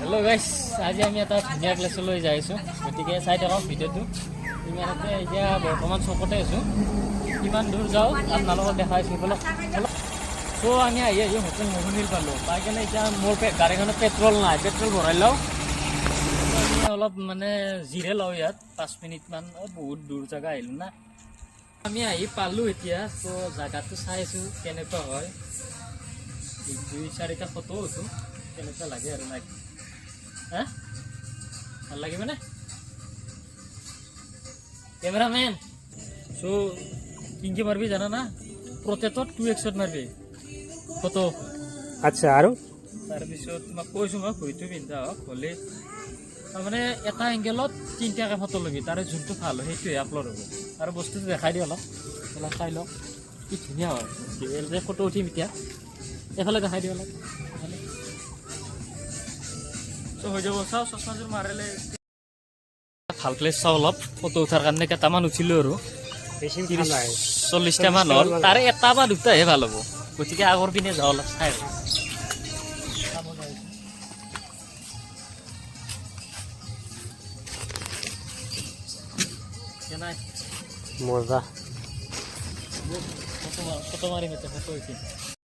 Hello' গাইছ, আজি আমি এটা ধুনীয়া প্লেচলৈ যাই আছোঁ, গতিকে চাই থাকক ভিডিঅ'টো। ইমানতে এতিয়া বৰ্তমান চকতে আছোঁ, কিমান দূৰ যাওঁ আপোনালোকক দেখাইছোঁ। বলক চ' আমি আহি হোটেল মোহনীল পালোঁ। পাই কেনে এতিয়া মোৰ গাড়ীখনত পেট্ৰল নাই, পেট্ৰল ভৰাই লওঁ। আমি অলপ মানে জিৰে লওঁ ইয়াত 5 মিনিটমান। বহুত দূৰ জেগা আহিলোঁ না। আমি আহি পালোঁ এতিয়া। ত' জেগাটো চাই আছোঁ কেনেকুৱা হয়। 2-4টা ফটো উঠোঁ, কেনেকুৱা লাগে আৰু নাই। হা ভাল লাগিব নে কেমেৰামেন? চ' কিনকে মাৰবি জানা না? প্ৰটেক্টত 2x মাৰবি ফটো। আচ্ছা, আৰু তাৰপিছত তোমাক কৈছোঁ, মই ভৰিটো পিন্ধা হওক হ'লে তাৰমানে এটা এংগেলত 3টাকৈ ফটো ল'বি। তাৰে যোনটো ভাল হয় সেইটোৱে আপলোড হ'ব। আৰু বস্তুটো দেখাই দিওঁ অলপ চাই লওক কি ধুনীয়া হয়। যে ফটো উঠিম এতিয়া, এইফালে দেখাই দিওঁ অলপ। চ' হৈ যাব। চাওঁ চশমাযোৰ মাৰিলে ভাল প্লেচ চাওঁ। অলপ ফটো উঠাৰ কাৰণে কেইটামান উঠিলোঁ আৰু 30-40টা মান হ'ল। তাৰে এটা বা দুটাহে ভাল হ'ব, গতিকে আগৰ পিনে যাওঁ অলপ চাই। মজা। ফটো মাৰিম এতিয়া, ফটো উঠিম।